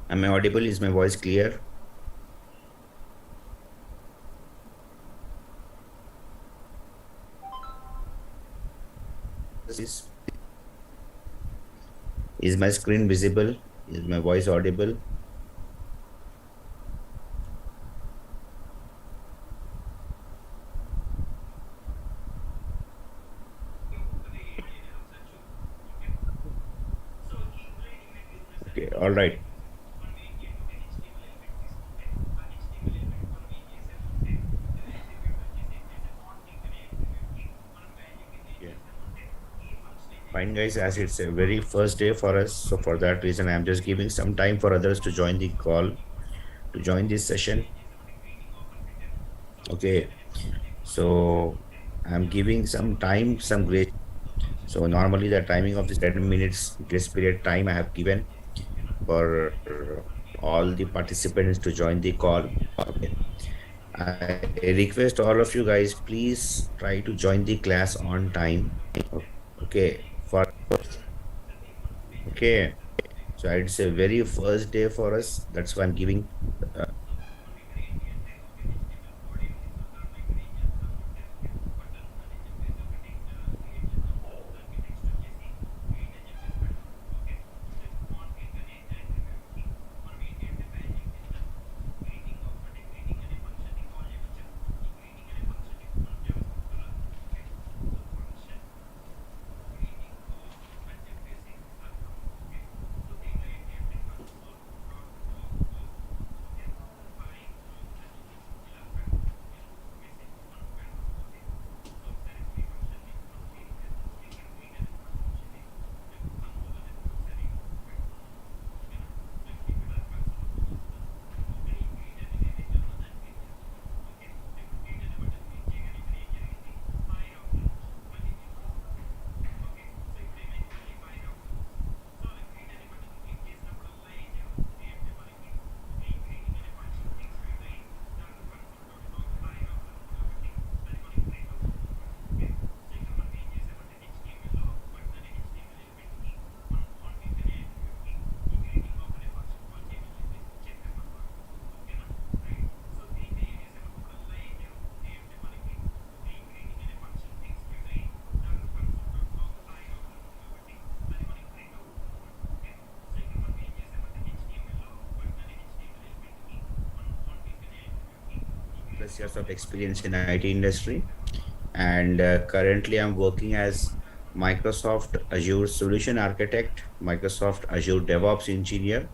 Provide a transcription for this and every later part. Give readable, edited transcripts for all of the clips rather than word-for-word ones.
Am I audible? Is my voice clear? Is my screen visible? Is my voice audible? Okay, all right. Yeah. Fine, guys, as it's a very first day for us. So for that reason, I'm just giving some time for others to join the call, to join this session. Okay. So I'm giving some time, some grace. So normally the timing of this 10 minutes grace period time I have given for all the participants to join the call. Okay. I request all of you guys, please try to join the class on time. Okay. Okay. So it's a very first day for us. That's why I'm giving. Uh, plus years of experience in IT industry, and currently I'm working as Microsoft Azure Solution Architect, Microsoft Azure DevOps Engineer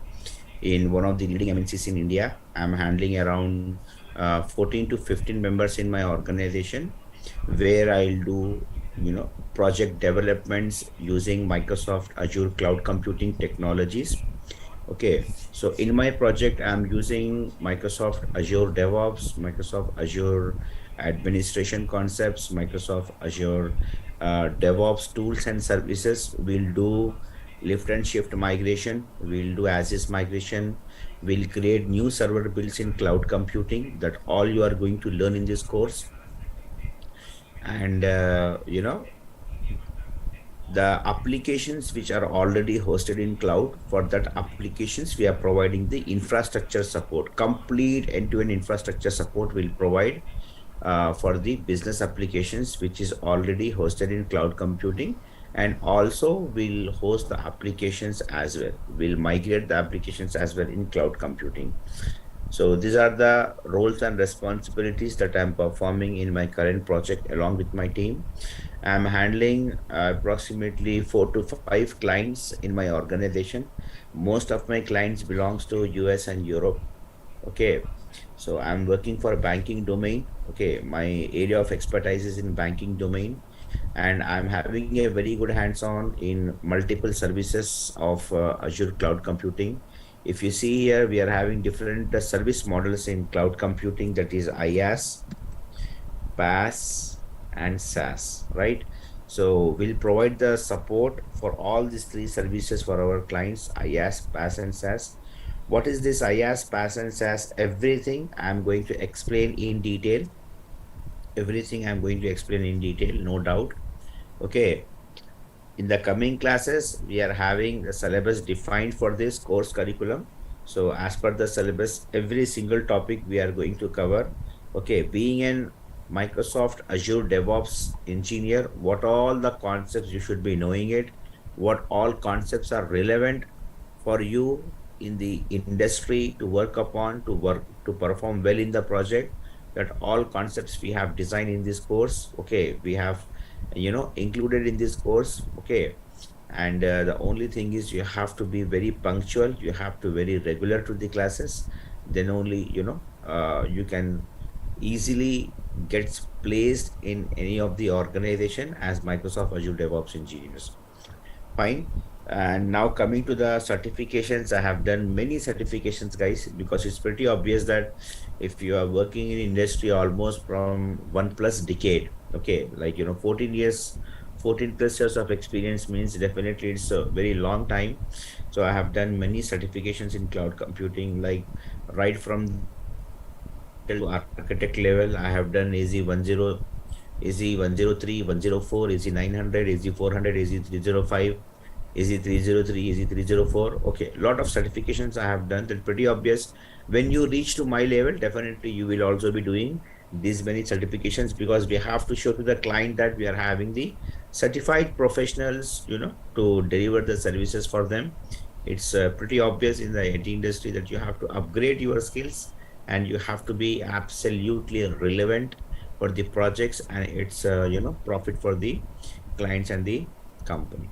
in one of the leading MNCs in India. I'm handling around 14 to 15 members in my organization, where I'll do, project developments using Microsoft Azure cloud computing technologies. Okay, so in my project, I'm using Microsoft Azure DevOps, Microsoft Azure administration concepts, Microsoft Azure DevOps tools and services. We'll do lift and shift migration. We'll do as-is migration. We'll create new server builds in cloud computing. That all you are going to learn in this course. And the applications which are already hosted in cloud, for that applications we are providing the infrastructure support. Complete end-to-end infrastructure support will provide for the business applications which is already hosted in cloud computing, and also will host the applications as well, will migrate the applications as well in cloud computing. So these are the roles and responsibilities that I'm performing in my current project along with my team. I'm handling approximately 4 to 5 clients in my organization. Most of my clients belongs to US and Europe. Okay. So I'm working for a banking domain. Okay. My area of expertise is in banking domain, and I'm having a very good hands-on in multiple services of Azure cloud computing. If you see here, we are having different service models in cloud computing, that is IaaS, PaaS, and SaaS, right? So we'll provide the support for all these three services for our clients: IaaS, PaaS, and SaaS. What is this IaaS, PaaS, and SaaS? Everything I'm going to explain in detail. Everything I'm going to explain in detail, no doubt. Okay. In the coming classes, we are having the syllabus defined for this course curriculum. So as per the syllabus, every single topic we are going to cover. Okay, being an Microsoft Azure DevOps engineer, what all the concepts you should be knowing it, what all concepts are relevant for you in the industry to work upon, to perform well in the project, that all concepts we have designed in this course. Okay, we have included in this course. Okay, and the only thing is you have to be very punctual, you have to very regular to the classes, then only you can easily gets placed in any of the organization as Microsoft Azure DevOps engineers. Fine. And now coming to the certifications, I have done many certifications, guys, because it's pretty obvious that if you are working in industry almost from 1+ decade, okay, like 14 years, 14 plus years of experience means definitely it's a very long time. So I have done many certifications in cloud computing, like right from the developmental to architect level. I have done AZ 103, 104, AZ 900, AZ 400, AZ 305, AZ 303, AZ 304. Okay, lot of certifications I have done. That's pretty obvious. When you reach to my level, definitely you will also be doing these many certifications, because we have to show to the client that we are having the certified professionals, to deliver the services for them. It's pretty obvious in the IT industry that you have to upgrade your skills and you have to be absolutely relevant for the projects, and it's profit for the clients and the company.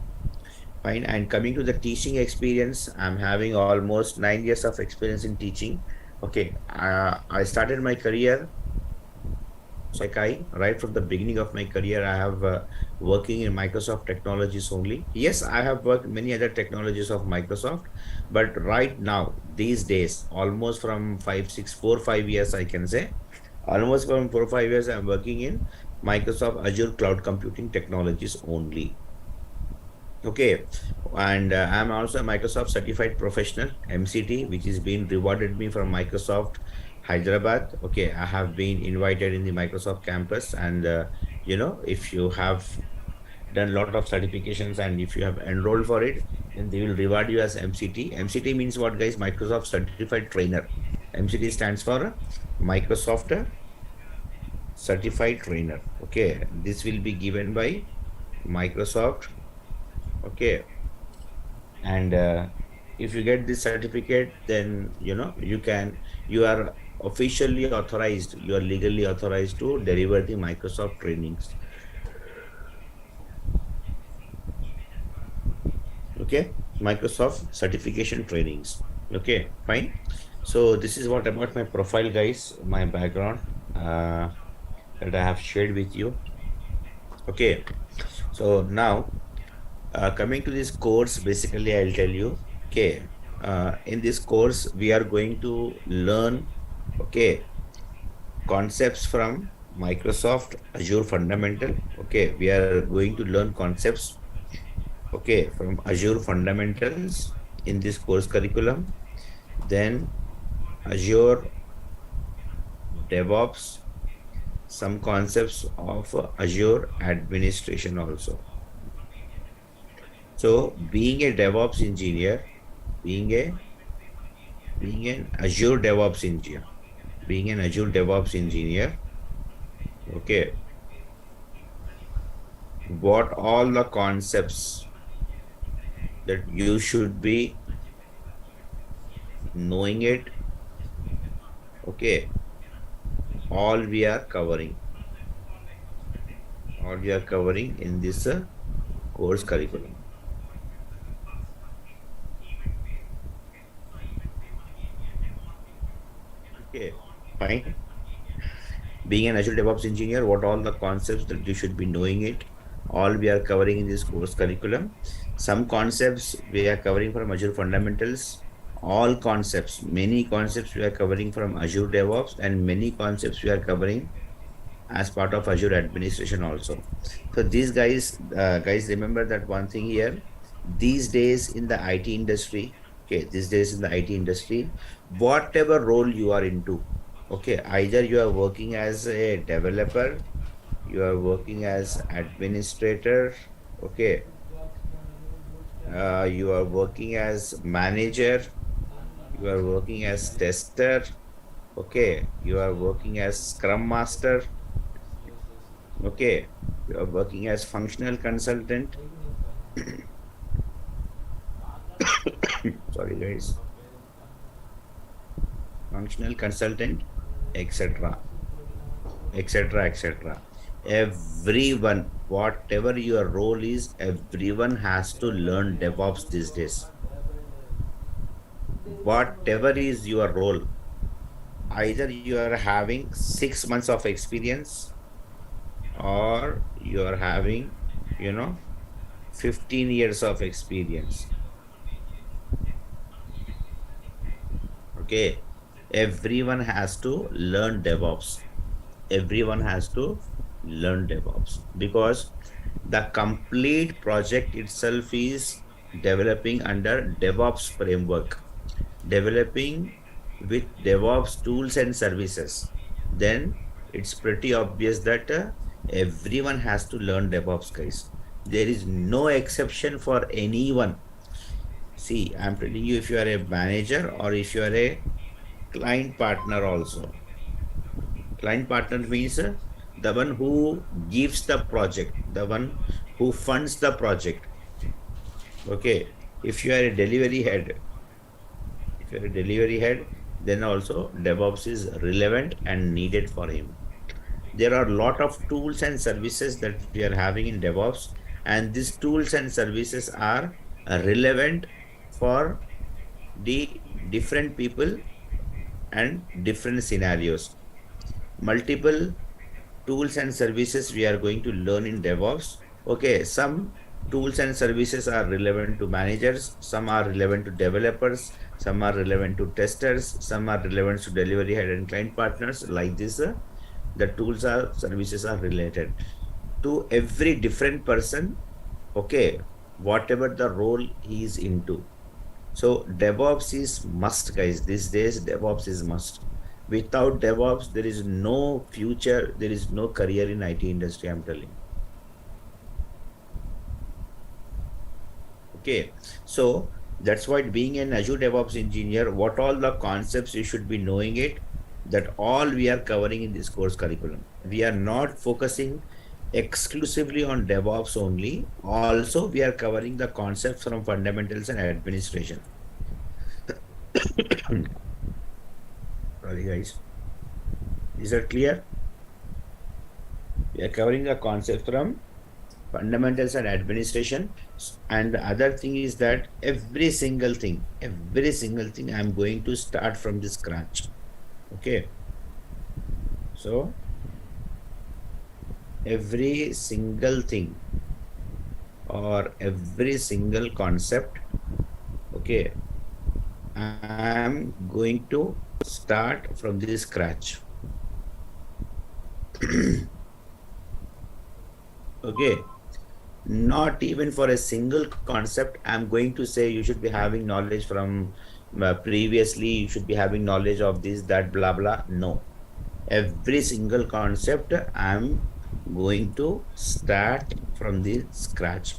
Fine. And coming to the teaching experience, I'm having almost 9 years of experience in teaching. Okay, I started my career like I right from the beginning of my career. I have working in Microsoft technologies only. Yes, I have worked many other technologies of Microsoft, but right now these days, almost from 4 5 years, I can say, almost from 4 5 years, I'm working in Microsoft Azure cloud computing technologies only. Okay, and I'm also a Microsoft certified professional MCT, which is being rewarded me from Microsoft Hyderabad. Okay, I have been invited in the Microsoft campus, and if you have done a lot of certifications and if you have enrolled for it, then they will reward you as MCT. MCT means what, guys? Microsoft Certified Trainer. MCT stands for Microsoft Certified Trainer. Okay, this will be given by Microsoft. Okay, and if you get this certificate, then you are officially authorized, you are legally authorized to deliver the Microsoft trainings. Okay, Microsoft certification trainings. Okay, fine. So this is what about my profile, guys, my background, uh, that I have shared with you. Okay, so now coming to this course, basically I'll tell you. Okay, in this course we are going to learn, okay, concepts from Microsoft Azure Fundamental. Okay, we are going to learn concepts, okay, from Azure Fundamentals in this course curriculum. Then Azure DevOps, some concepts of Azure administration also. So being a DevOps engineer, being a being an Azure DevOps engineer, being an Azure DevOps engineer, okay, what all the concepts that you should be knowing it, okay, all we are covering, all we are covering in this course curriculum. Okay, fine. Being an Azure DevOps engineer, what all the concepts that you should be knowing it, all we are covering in this course curriculum. Some concepts we are covering from Azure Fundamentals, all concepts, many concepts we are covering from Azure DevOps, and many concepts we are covering as part of Azure administration also. So these guys, remember that one thing here. These days in the IT industry, okay, these days in the IT industry, whatever role you are into, okay, either you are working as a developer, you are working as administrator, okay, You are working as manager, you are working as tester, okay, you are working as scrum master, okay, you are working as functional consultant, sorry guys, functional consultant, etc., etc., etc. Everyone, whatever your role is, everyone has to learn DevOps these days. Whatever is your role, either you are having 6 months of experience or you are having, you know, 15 years of experience. Okay. Everyone has to learn DevOps. Everyone has to learn DevOps because the complete project itself is developing under DevOps framework, developing with DevOps tools and services. Then it's pretty obvious that everyone has to learn DevOps, guys. There is no exception for anyone. See, I'm telling you, if you are a manager or if you are a client partner also. Client partner means the one who gives the project, the one who funds the project. Okay. If you are a delivery head, if you're a delivery head, then also DevOps is relevant and needed for him. There are a lot of tools and services that we are having in DevOps, and these tools and services are relevant for the different people and different scenarios. Multiple tools and services we are going to learn in DevOps. Okay, some tools and services are relevant to managers, some are relevant to developers, some are relevant to testers, some are relevant to delivery head and client partners. Like this, the tools are services are related to every different person. Okay, whatever the role he is into. So DevOps is must, guys. These days, DevOps is must. Without DevOps, there is no future. There is no career in IT industry. I'm telling. Okay, so that's why being an Azure DevOps engineer, what all the concepts you should be knowing it. That all we are covering in this course curriculum. We are not focusing exclusively on DevOps only. Also, we are covering the concepts from fundamentals and administration. Sorry, guys. Is that clear? We are covering the concepts from fundamentals and administration. And the other thing is that every single thing I'm going to start from the scratch. Okay. So every single thing or every single concept, okay, I'm going to start from the scratch. Okay. Not even for a single concept, I'm going to say you should be having knowledge from previously, you should be having knowledge of this, that, blah, blah. No. Every single concept, I'm going to start from the scratch.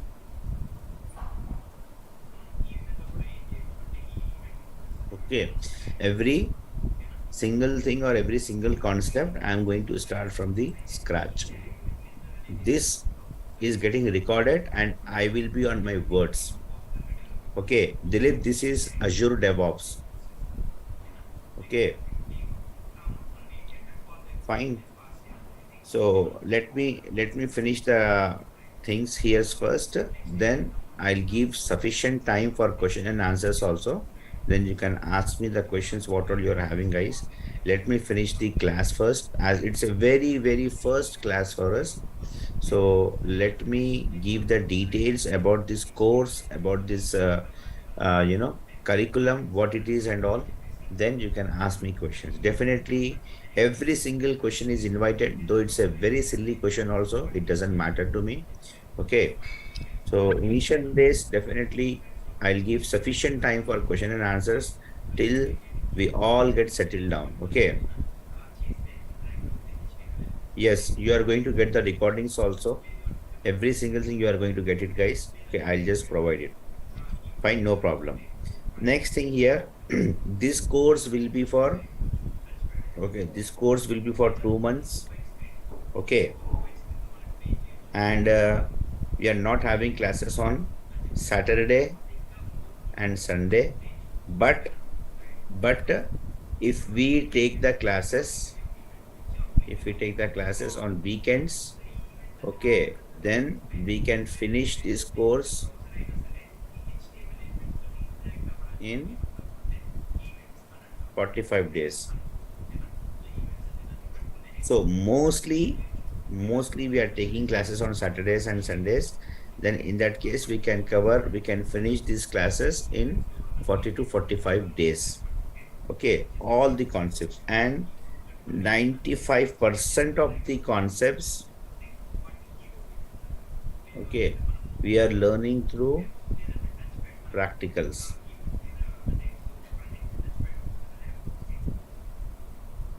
Okay. Every single thing or every single concept, I'm going to start from the scratch. This is getting recorded and I will be on my words. Okay, Dilip, this is Azure DevOps. Okay, fine. So let me finish the things here first. Then I'll give sufficient time for question and answers also. Then you can ask me the questions what all you're having, guys. Let me finish the class first, as it's a very, very first class for us. So let me give the details about this course, about this, curriculum, what it is and all. Then you can ask me questions. Definitely, every single question is invited, though it's a very silly question also. It doesn't matter to me. Okay. So initial days, definitely, I'll give sufficient time for question and answers till we all get settled down. Okay. Yes, you are going to get the recordings also. Every single thing you are going to get it, guys. Okay, I'll just provide it. Fine, no problem. Next thing here, this course will be for, okay, this course will be for 2 months. Okay. And we are not having classes on Saturday and Sunday. But, but if we take the classes, if we take the classes on weekends, okay, then we can finish this course in 45 days. So mostly we are taking classes on Saturdays and Sundays. Then in that case, we can finish these classes in 40 to 45 days. Okay, all the concepts, and 95% of the concepts, okay, we are learning through practicals.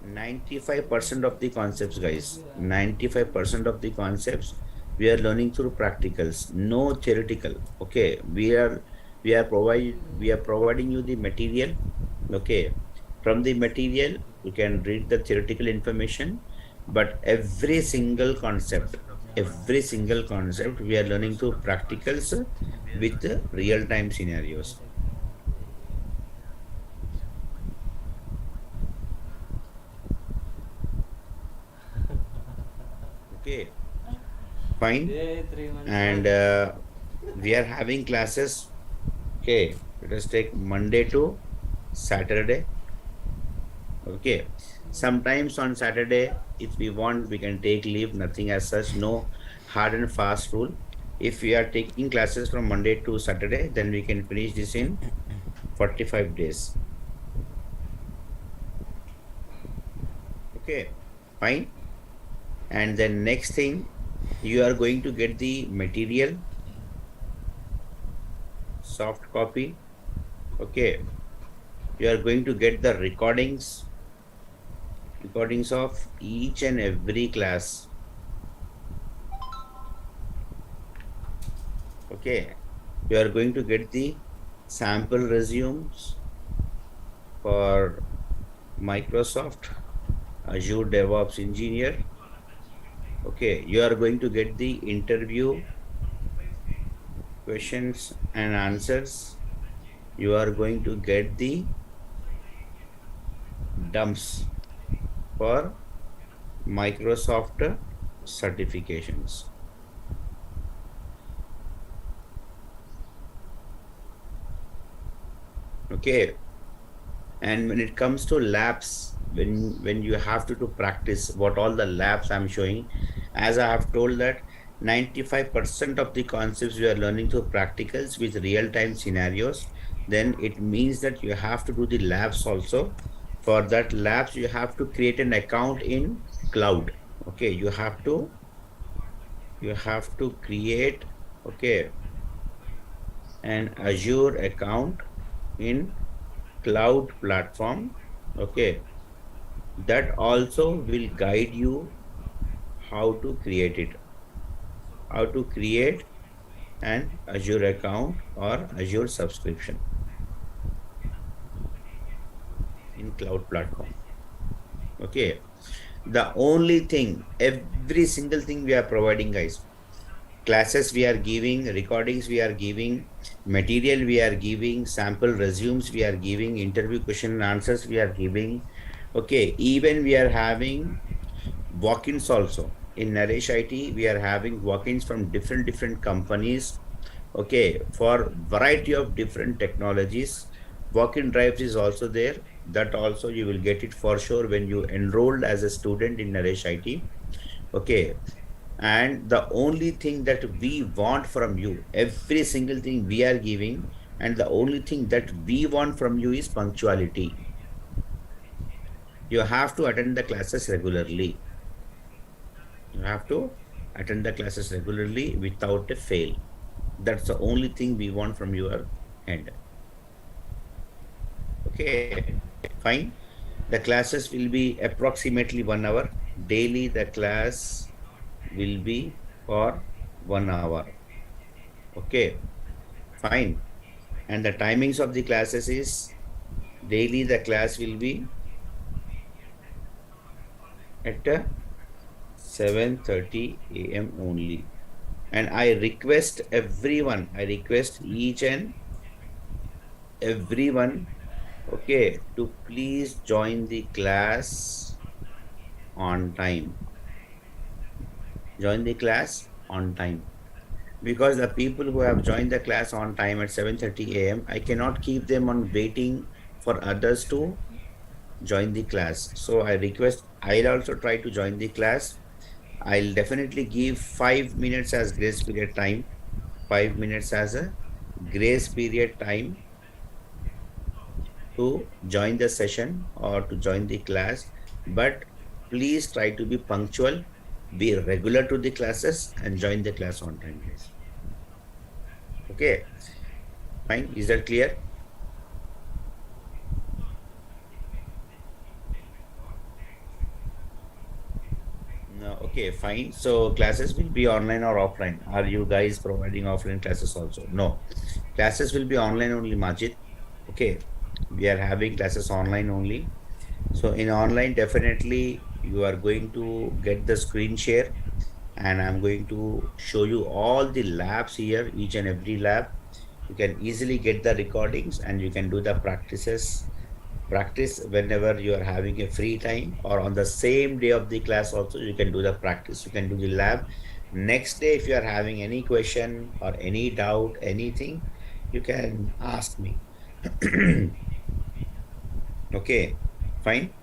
95% of the concepts, guys, 95% of the concepts we are learning through practicals, no theoretical. Okay, we are providing you the material. Okay, from the material you can read the theoretical information, but every single concept we are learning through practicals with real-time scenarios. Okay, fine. And we are having classes. Okay, let us take Monday to Saturday. Okay, sometimes on Saturday, if we want, we can take leave, nothing as such, no hard and fast rule. If we are taking classes from Monday to Saturday, then we can finish this in 45 days. Okay, fine. And then next thing, you are going to get the material, soft copy. Okay, you are going to get the recordings of each and every class. Okay, you are going to get the sample resumes for Microsoft Azure DevOps Engineer. Okay, you are going to get the interview questions and answers. You are going to get the dumps for Microsoft certifications. Okay, and when it comes to labs, when you have to do practice, what all the labs I'm showing, as I have told that 95% of the concepts you are learning through practicals with real-time scenarios, then it means that you have to do the labs also. For that labs, you have to create an account in cloud. Okay, you have to create, okay, an Azure account in cloud platform. Okay, that also will guide you how to create it, how to create an Azure account or Azure subscription in cloud platform. Okay, the only thing, every single thing we are providing, guys, classes we are giving, recordings we are giving, material we are giving, sample resumes we are giving, interview question and answers we are giving. Okay, even we are having walk-ins also. In Naresh IT, we are having walk-ins from different companies. Okay, for variety of different technologies. Walk-in drives is also there. That also you will get it for sure when you enrolled as a student in Naresh IT. Okay, and the only thing that we want from you, every single thing we are giving, and the only thing that we want from you is punctuality. You have to attend the classes regularly. You have to attend the classes regularly without a fail. That's the only thing we want from your end. Okay, fine. The classes will be approximately 1 hour. Daily, the class will be for 1 hour. Okay, fine. And the timings of the classes is daily the class will be at 7:30 a.m. only. And I request each and everyone, okay, to please join the class on time. Join the class on time. Because the people who have joined the class on time at 7:30 a.m., I cannot keep them on waiting for others to join the class. So I request, I'll also try to join the class. I'll definitely give 5 minutes as grace period time, 5 minutes as a grace period time to join the session or to join the class. But please try to be punctual, be regular to the classes, and join the class on time, guys. Okay, fine. Is that clear? No, okay, fine. So classes will be online or offline. Are you guys providing offline classes also? No, classes will be online only, Majid. Okay, we are having classes online only. So in online, definitely you are going to get the screen share, and I'm going to show you all the labs here, each and every lab. You can easily get the recordings and you can do the practice whenever you are having a free time, or on the same day of the class also you can do the practice, you can do the lab. Next day, if you are having any question or any doubt, anything, you can ask me. Okay, fine.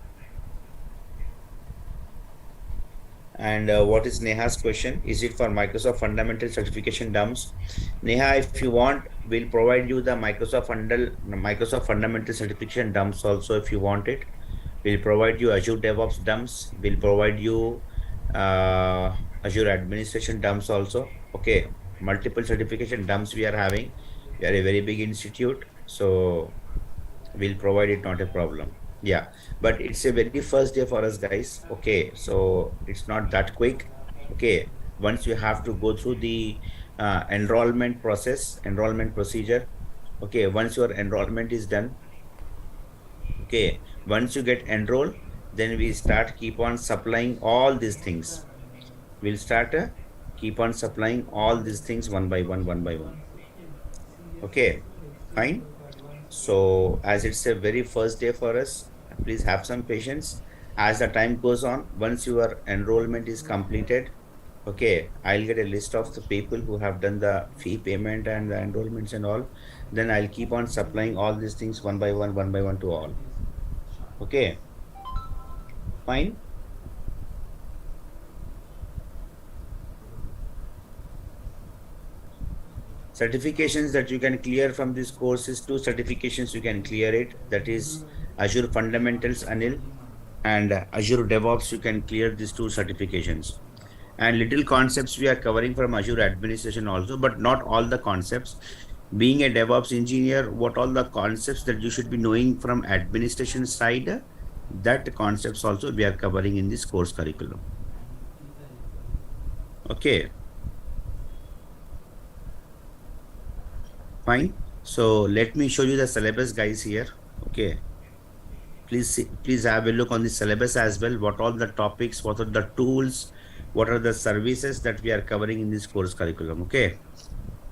And what is Neha's question? Is it for Microsoft Fundamental Certification dumps? Neha, if you want, we'll provide you the Microsoft Fundamental Certification dumps also if you want it. We'll provide you Azure DevOps dumps. We'll provide you uh, Azure Administration dumps also. Okay, multiple certification dumps we are having. We are a very big institute, so we'll provide it, not a problem. Yeah, but it's a very first day for us, guys. Okay, so it's not that quick. Okay, once you have to go through the enrollment procedure. Okay, once your enrollment is done, okay, once you get enrolled, then we start keep on supplying all these things. We'll start keep on supplying all these things one by one, one by one. Okay, fine. So as it's a very first day for us, please have some patience. As the time goes on, once your enrollment is completed, okay, I'll get a list of the people who have done the fee payment and the enrollments and all. Then I'll keep on supplying all these things one by one to all. Okay, fine. Certifications that you can clear from this course is two certifications you can clear it. That is Azure Fundamentals, Anil, and Azure DevOps. You can clear these two certifications. And little concepts we are covering from Azure administration also, but not all the concepts. Being a DevOps engineer, what all the concepts that you should be knowing from administration side, that concepts also we are covering in this course curriculum. Okay, fine. So let me show you the syllabus, guys, here. Okay. Please have a look on the syllabus as well. What all the topics, what are the tools, what are the services that we are covering in this course curriculum. Okay.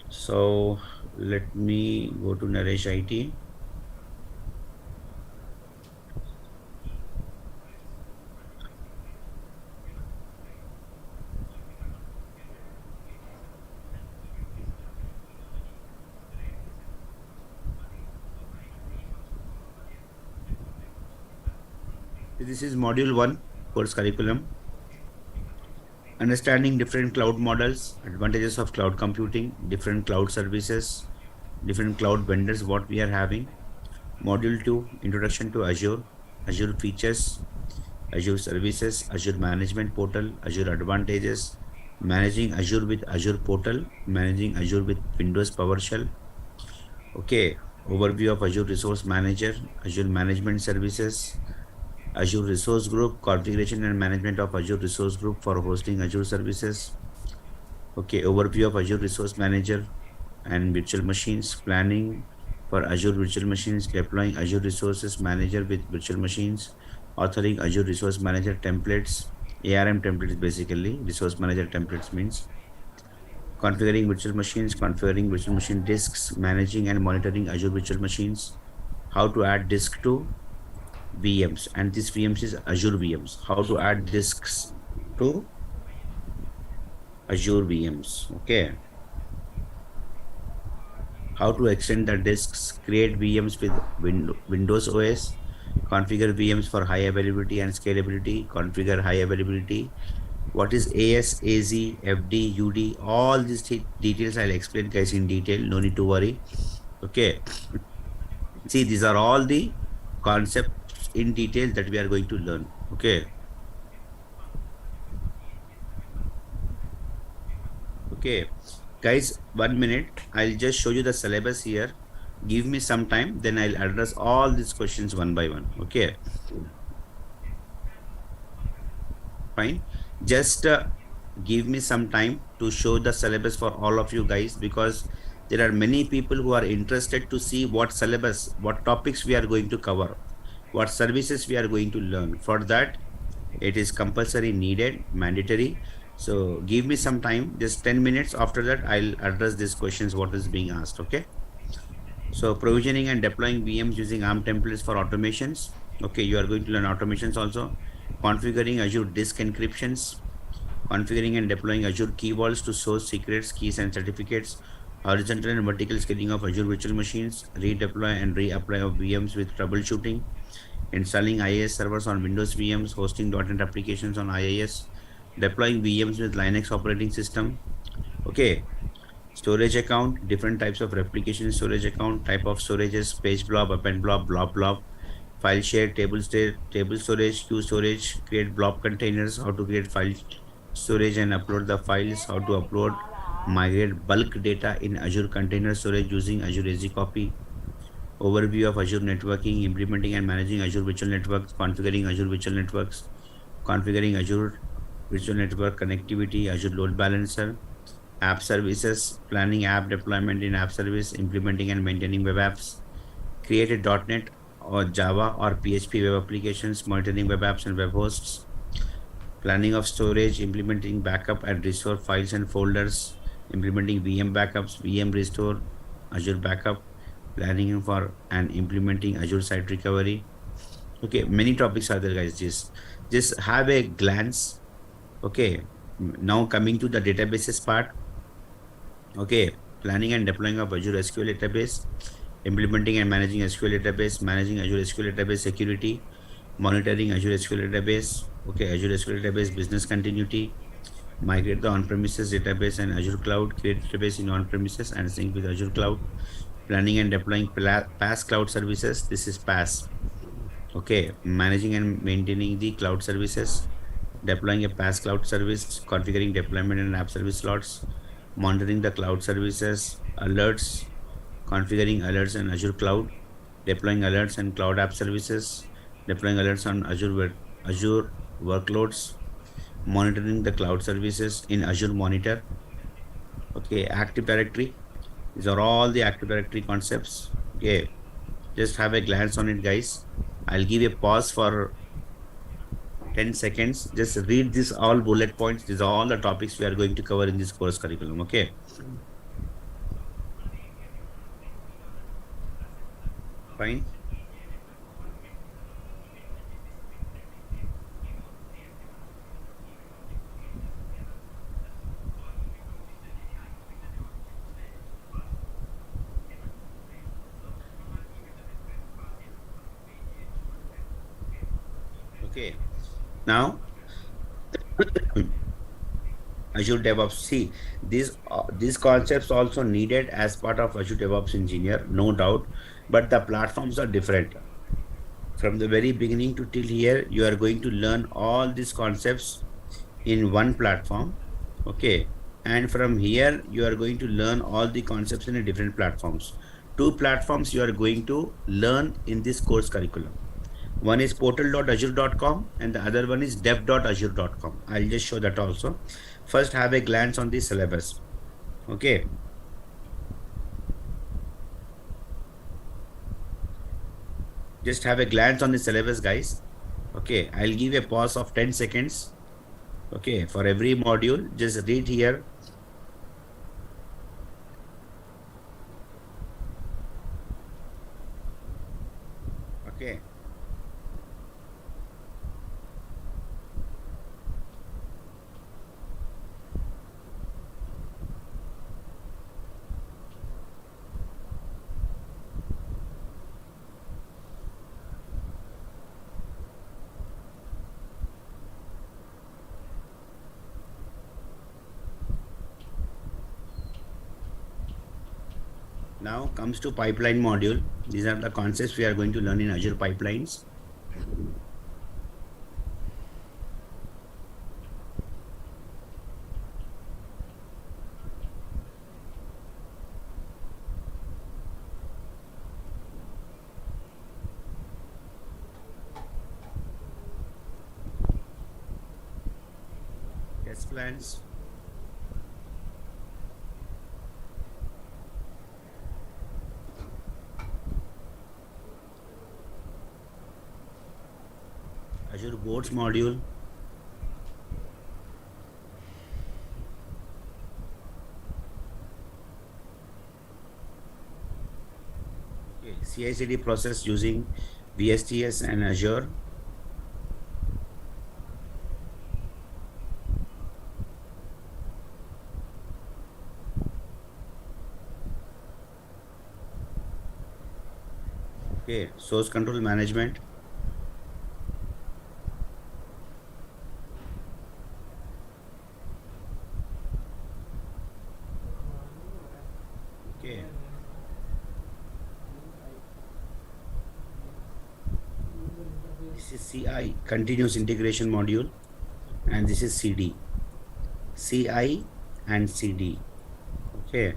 So let me go to Naresh IT. This is module 1 course curriculum. Understanding different cloud models, advantages of cloud computing, different cloud services, different cloud vendors, what we are having. Module 2, Introduction to Azure, Azure features, Azure services, Azure management portal, Azure advantages, managing Azure with Azure portal, managing Azure with Windows PowerShell. Okay, overview of Azure Resource Manager, Azure Management Services, Azure Resource Group, configuration and management of Azure Resource Group for hosting Azure services. Okay, overview of Azure Resource Manager and virtual machines, planning, for Azure virtual machines, deploying Azure Resources Manager with virtual machines, authoring Azure Resource Manager templates, ARM templates basically, Resource Manager templates means configuring virtual machines, configuring virtual machine disks, managing and monitoring Azure virtual machines, how to add disk to VMs, and this VMs is Azure VMs, how to add disks to Azure VMs, okay, how to extend the disks, create VMs with Windows OS, configure VMs for high availability and scalability, configure high availability. What is AS, AZ, FD, UD? All these details I'll explain guys in detail. No need to worry. Okay. See, these are all the concepts in detail that we are going to learn. Okay. Okay. Guys, 1 minute. I'll just show you the syllabus here. Give me some time, then I'll address all these questions one by one. Okay. Fine. Just give me some time to show the syllabus for all of you guys, because there are many people who are interested to see what syllabus, what topics we are going to cover, what services we are going to learn. For that, it is compulsory, needed, mandatory. So give me some time, just 10 minutes. After that, I'll address these questions, what is being asked. Okay. So provisioning and deploying VMs using ARM templates for automations. Okay, you are going to learn automations also. Configuring Azure disk encryptions, configuring and deploying Azure key vaults to source secrets, keys, and certificates, horizontal and vertical scaling of Azure virtual machines, redeploy and reapply of VMs with troubleshooting, installing IIS servers on Windows VMs, hosting .NET applications on IIS, deploying VMs with Linux operating system. Okay, storage account, different types of replication storage account, type of storages, page blob, append blob, blob blob, file share, table storage, queue storage, create blob containers, how to create file storage and upload the files, how to upload, migrate bulk data in Azure Container Storage using Azure AZ Copy, overview of Azure networking, implementing and managing Azure virtual networks, configuring Azure virtual networks, configuring Azure virtual network connectivity, Azure load balancer, app services, planning app deployment in app service, implementing and maintaining web apps, create a .NET or Java or PHP web applications, monitoring web apps and web hosts, planning of storage, implementing backup and restore files and folders, implementing VM backups, VM restore, Azure backup, planning for and implementing Azure site recovery. Okay, many topics are there, guys. Just have a glance. Okay, now coming to the databases part. Okay, planning and deploying of Azure SQL database, implementing and managing SQL database, managing Azure SQL database security, monitoring Azure SQL database. Okay, Azure SQL database business continuity, migrate the on-premises database and Azure cloud, create database in on-premises and sync with Azure cloud, planning and deploying PaaS cloud services. This is PaaS. Okay, managing and maintaining the cloud services, deploying a PaaS cloud service, configuring deployment and app service slots, monitoring the cloud services, alerts, configuring alerts in Azure cloud, deploying alerts and cloud app services, deploying alerts on Azure workloads, monitoring the cloud services in Azure Monitor. Okay, Active Directory. These are all the Active Directory concepts. Okay, just have a glance on it, guys. I'll give a pause for 10 seconds. Just read this all bullet points. These are all the topics we are going to cover in this course curriculum. Okay. Fine. Okay. Now, Azure DevOps. See, these concepts also needed as part of Azure DevOps Engineer, no doubt, but the platforms are different. From the very beginning to till here, you are going to learn all these concepts in one platform. Okay. And from here, you are going to learn all the concepts in a different platforms. Two platforms you are going to learn in this course curriculum. One is portal.azure.com and the other one is dev.azure.com. I'll just show that also. First, have a glance on the syllabus. Okay. Just have a glance on the syllabus, guys. Okay, I'll give a pause of 10 seconds. Okay, for every module, just read here. Okay. Now comes to pipeline module. These are the concepts we are going to learn in Azure pipelines. Test plans. Azure boards module. Okay, CI/CD process using VSTS and Azure. Okay, source control management. Okay. This is CI, continuous integration module, and this is CD. CI and CD. Okay.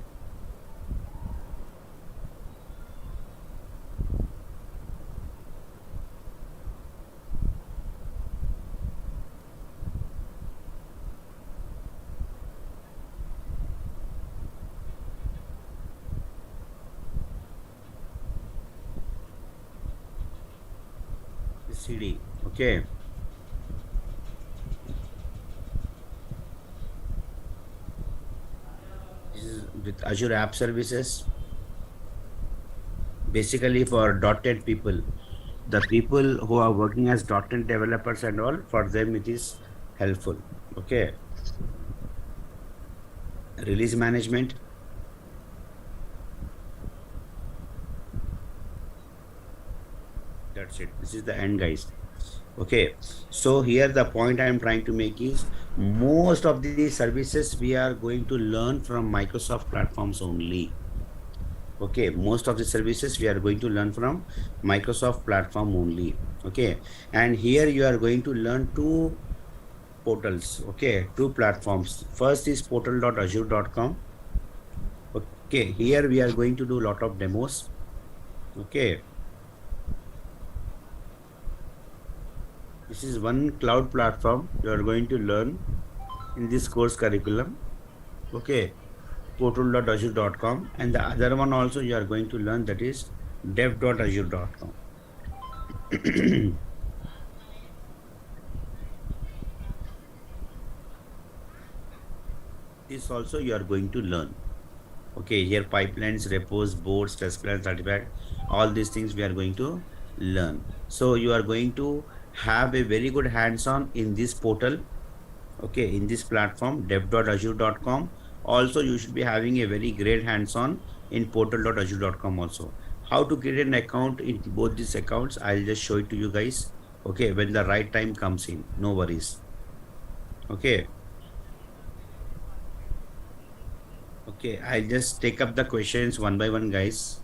CD. Okay. This is with Azure App Services. Basically for .NET people, the people who are working as .NET developers and all, for them it is helpful. Okay. Release management. That's it. This is the end, guys. Okay, so here the point I am trying to make is most of these services we are going to learn from Microsoft platforms only. Okay, most of the services we are going to learn from Microsoft platform only. Okay, and here you are going to learn two portals. Okay, two platforms. First is portal.azure.com. Okay, here we are going to do a lot of demos. Okay, this is one cloud platform you are going to learn in this course curriculum. Okay, portal.azure.com, and the other one also you are going to learn, that is dev.azure.com. This also you are going to learn. Okay, here pipelines, repos, boards, test plans, artifact, all these things we are going to learn. So you are going to have a very good hands-on in this portal. Okay, in this platform dev.azure.com. Also you should be having a very great hands-on in portal.azure.com also. How to create an account in both these accounts, I'll just show it to you guys. Okay, when the right time comes in, no worries. Okay. Okay, I'll just take up the questions one by one, guys.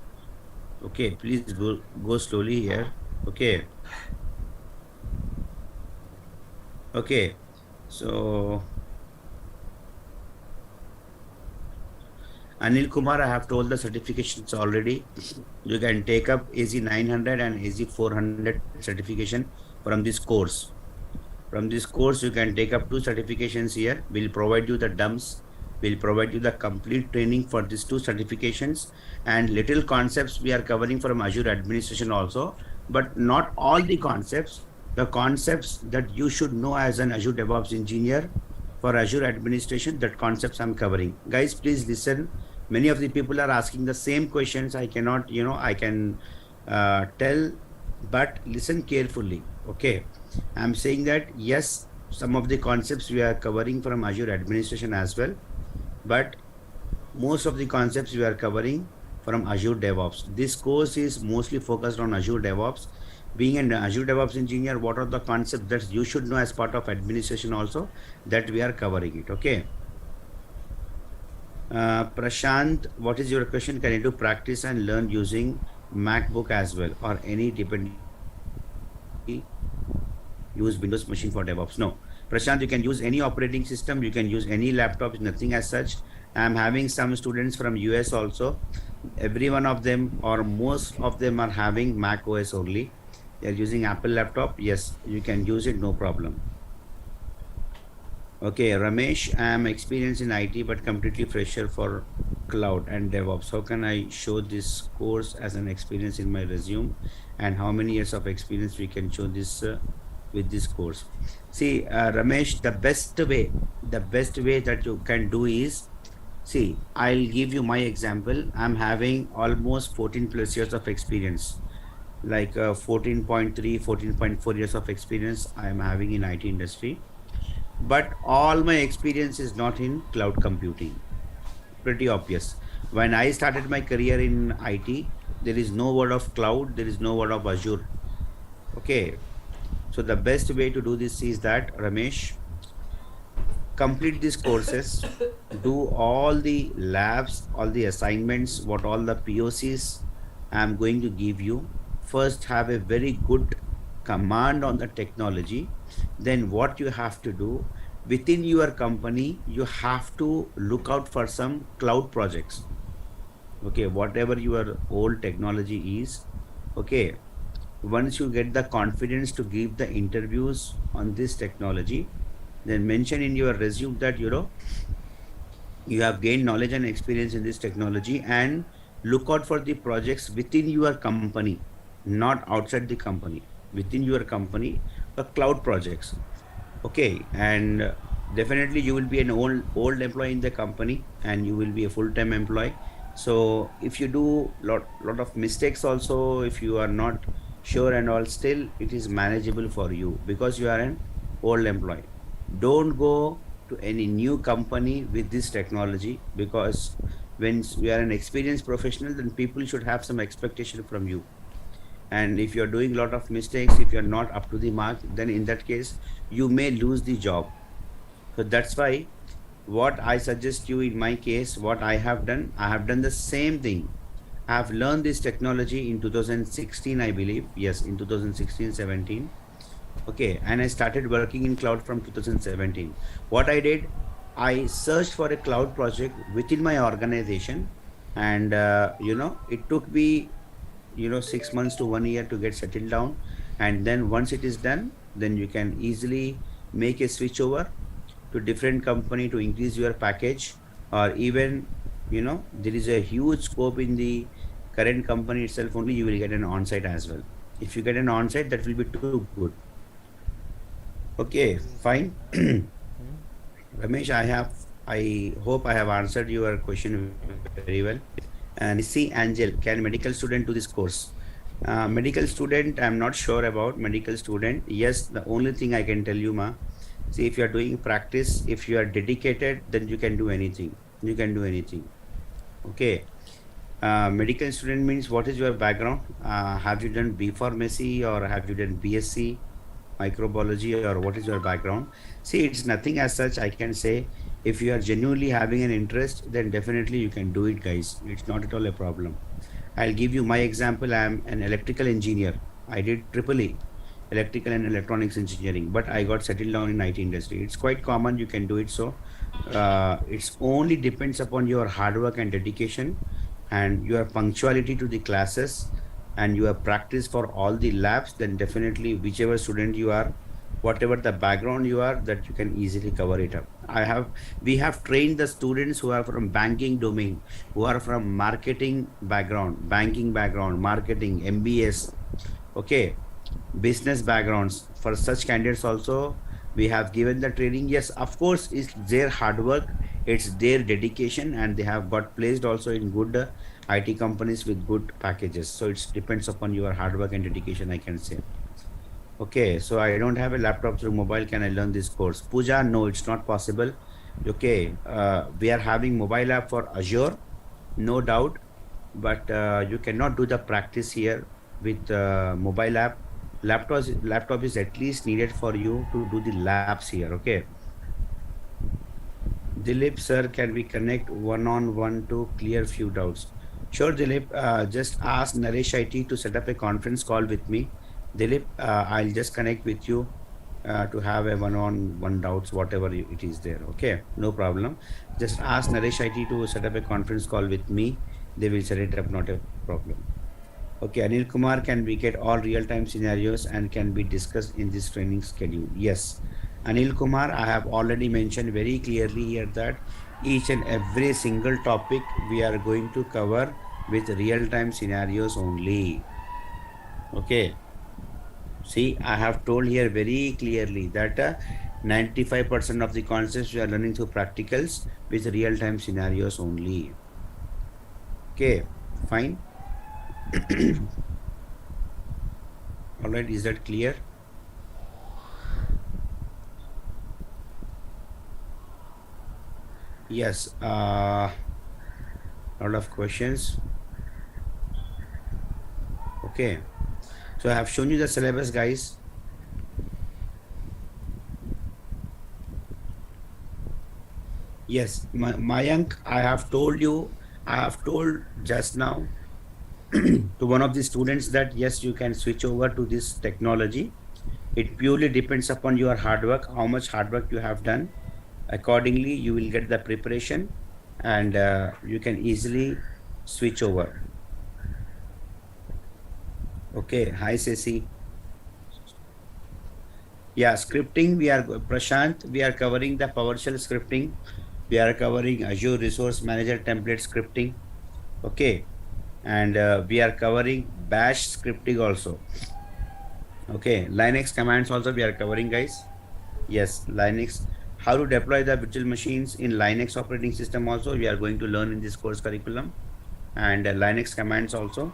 Okay, please go slowly here. Okay. Okay, so Anil Kumar, I have told the certifications already. You can take up AZ 900 and AZ 400 certification from this course. From this course, you can take up two certifications here. We'll provide you the dumps. We'll provide you the complete training for these two certifications, and little concepts we are covering from Azure administration also. but not all the concepts. The concepts that you should know as an Azure DevOps engineer for Azure administration, that concepts I'm covering. Guys, please listen. Many of the people are asking the same questions. I cannot, I can tell, but listen carefully. Okay. I'm saying that yes, some of the concepts we are covering from Azure administration as well, but most of the concepts we are covering from Azure DevOps. This course is mostly focused on Azure DevOps. Being an Azure DevOps engineer, what are the concepts that you should know as part of administration also, that we are covering it. Okay. Prashant, what is your question? Can you do practice and learn using MacBook as well, or any dependency use Windows machine for DevOps? No, Prashant, you can use any operating system. You can use any laptop. Nothing as such. I'm having some students from US also. Every one of them or most of them are having Mac OS only. They're using Apple laptop. Yes, you can use it, no problem. Okay, Ramesh, I am experienced in IT but completely fresher for cloud and DevOps. How can I show this course as an experience in my resume? And how many years of experience we can show this with this course? See, Ramesh, the best way that you can do is, see, I'll give you my example. I'm having almost 14 plus years of experience, like 14.3, 14.4 years of experience I am having in IT industry. But all my experience is not in cloud computing. Pretty obvious. When I started my career in IT, there is no word of cloud, there is no word of Azure. Okay. So the best way to do this is that, Ramesh, complete these courses, do all the labs, all the assignments, what all the POCs I'm going to give you. First, have a very good command on the technology. Then what you have to do within your company, you have to look out for some cloud projects. Okay, whatever your old technology is. Okay, once you get the confidence to give the interviews on this technology, then mention in your resume that you have gained knowledge and experience in this technology, and look out for the projects within your company, not outside the company, within your company, the cloud projects. Okay, and definitely you will be an old employee in the company, and you will be a full-time employee. So if you do lot of mistakes also, if you are not sure and all, still it is manageable for you because you are an old employee. Don't go to any new company with this technology, because when you are an experienced professional, then people should have some expectation from you. And if you're doing a lot of mistakes, if you're not up to the mark, then in that case you may lose the job. So that's why what I suggest you, in my case, what I have done the same thing. I have learned this technology in 2016, I believe. Yes, in 2016, 17. Okay, and I started working in cloud from 2017. What I did, I searched for a cloud project within my organization, and it took me 6 months to 1 year to get settled down. And then once it is done, then you can easily make a switch over to different company to increase your package, or even there is a huge scope in the current company itself only, you will get an on-site as well. If you get an on-site, that will be too good. Okay, fine. Ramesh, I hope I have answered your question very well. And see, Angel, can medical student do this course? Medical student, I'm not sure about medical student. Yes, the only thing I can tell you, ma, see, if you are doing practice, if you are dedicated, then you can do anything. You can do anything. Okay. Medical student means, what is your background? Have you done B pharmacy, or have you done BSc microbiology, or what is your background? See, it's nothing as such. I can say, if you are genuinely having an interest, then definitely you can do it, guys. It's not at all a problem. I'll give you my example. I'm an electrical engineer. I did triple E, electrical and electronics engineering, but I got settled down in IT industry. It's quite common. You can do it. So it's only depends upon your hard work and dedication, and your punctuality to the classes, and you have practice for all the labs. Then definitely, whichever student you are, whatever the background you are, that you can easily cover it up. We have trained the students who are from banking domain, who are from marketing background, banking background, marketing, MBS. Okay, business backgrounds for such candidates also we have given the training. Yes, of course, it's their hard work, it's their dedication, and they have got placed also in good IT companies with good packages. So it depends upon your hard work and dedication, I can say. Okay, so I don't have a laptop through mobile. Can I learn this course? Pooja, no, it's not possible. Okay, we are having mobile app for Azure, no doubt, but you cannot do the practice here with mobile app. Laptop is at least needed for you to do the labs here. Okay, Dilip sir, can we connect one-on-one to clear few doubts? Sure, Dilip. Just ask Naresh IT to set up a conference call with me. Dilip, I'll just connect with you to have a one-on-one doubts, whatever it is there. Okay, no problem. Just ask Naresh IT to set up a conference call with me. They will set it up, not a problem. Okay, Anil Kumar, can we get all real-time scenarios and can be discussed in this training schedule? Yes. Anil Kumar, I have already mentioned very clearly here that each and every single topic we are going to cover with real-time scenarios only. Okay. See, I have told here very clearly that 95% of the concepts we are learning through practicals with real-time scenarios only. Okay, fine. All right, is that clear? Yes, lot of questions. Okay, so I have shown you the syllabus, guys. Yes, Mayank, I have told just now to one of the students that yes, you can switch over to this technology. It purely depends upon your hard work, how much hard work you have done. Accordingly, you will get the preparation and you can easily switch over. Okay, hi Ceci. Yeah, scripting, we are Prashant, we are covering the PowerShell scripting. We are covering Azure Resource Manager template scripting. Okay, and we are covering Bash scripting also. Okay, Linux commands also we are covering, guys. Yes, Linux. How to deploy the virtual machines in Linux operating system also we are going to learn in this course curriculum, and Linux commands also.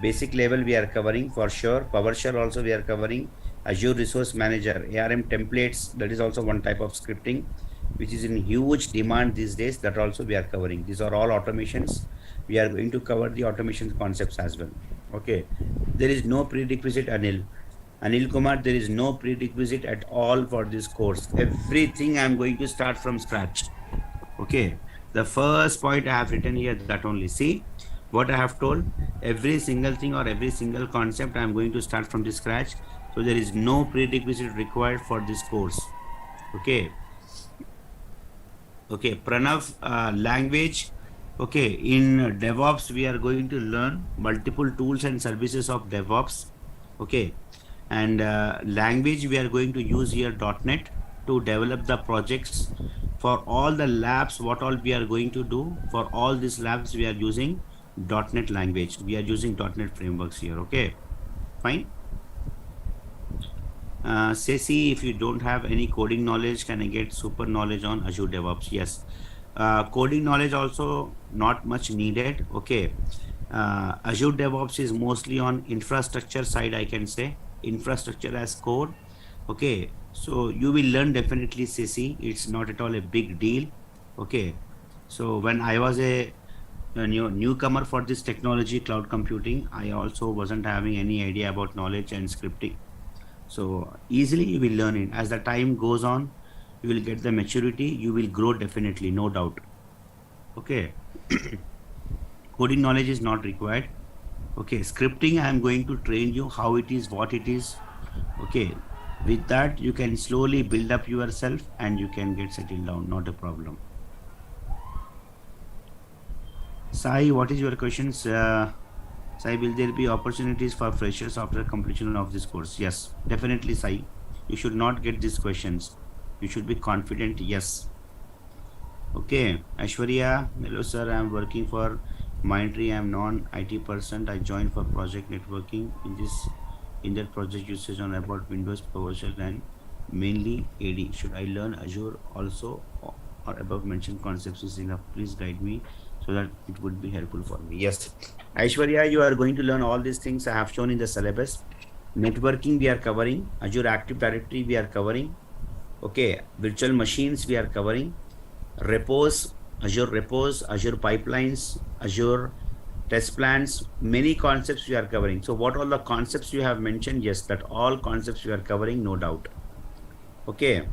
Basic level we are covering for sure. PowerShell also we are covering. Azure Resource Manager, ARM templates, that is also one type of scripting, which is in huge demand these days. That also we are covering. These are all automations. We are going to cover the automation concepts as well. Okay. There is no prerequisite, Anil. Anil Kumar, there is no prerequisite at all for this course. Everything I'm going to start from scratch. Okay. The first point I have written here, that only. See what I have told? Every single thing or every single concept I'm going to start from the scratch. So there is no prerequisite required for this course. Okay. Okay. Pranav, language. Okay. In DevOps, we are going to learn multiple tools and services of DevOps. Okay. And language, we are going to use here .NET to develop the projects for all the labs. What all we are going to do for all these labs, we are using .NET language. We are using .NET frameworks here. Okay, fine. Ceci, if you don't have any coding knowledge, can I get super knowledge on Azure DevOps? Yes. Coding knowledge also not much needed. Okay. Azure DevOps is mostly on infrastructure side, I can say. Infrastructure as code. Okay. So you will learn definitely, Ceci. It's not at all a big deal. Okay. So when I was a newcomer for this technology, cloud computing, I also wasn't having any idea about knowledge and scripting. So easily you will learn it. As the time goes on, you will get the maturity, you will grow definitely, no doubt. Okay. Coding knowledge is not required. Okay, scripting, I am going to train you how it is, what it is. Okay, with that, you can slowly build up yourself and you can get settled down, not a problem. Sai, what is your question? Sai, will there be opportunities for freshers after completion of this course? Yes, definitely, Sai. You should not get these questions. You should be confident, yes. Okay, Ashwarya, hello sir, I am working for Mindtree. I am non-IT person. I joined for project networking in this in that project usage on about Windows, PowerShell, and mainly AD. Should I learn Azure also, or above mentioned concepts is enough? Please guide me so that it would be helpful for me. Yes, Aishwarya, you are going to learn all these things I have shown in the syllabus. Networking we are covering, Azure Active Directory we are covering. Okay, virtual machines we are covering, repos, Azure pipelines, Azure test plans, many concepts we are covering. So what all the concepts you have mentioned? Yes, that all concepts we are covering, no doubt. Okay.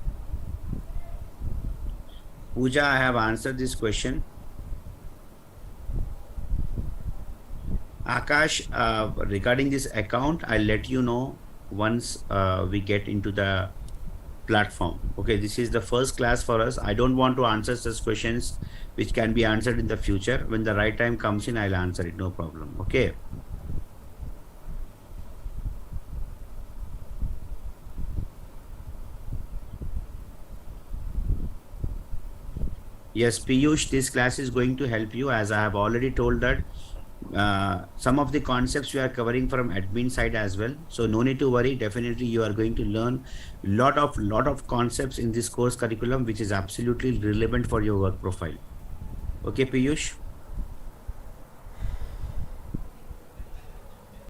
Pooja, I have answered this question. Akash, regarding this account, I'll let you know once we get into the platform. Okay, this is the first class for us. I don't want to answer such questions which can be answered in the future. When the right time comes in, I'll answer it, no problem. Okay. Yes, Piyush, this class is going to help you, as I have already told that some of the concepts we are covering from admin side as well. So no need to worry. Definitely, you are going to learn lot of concepts in this course curriculum, which is absolutely relevant for your work profile. Okay, Piyush.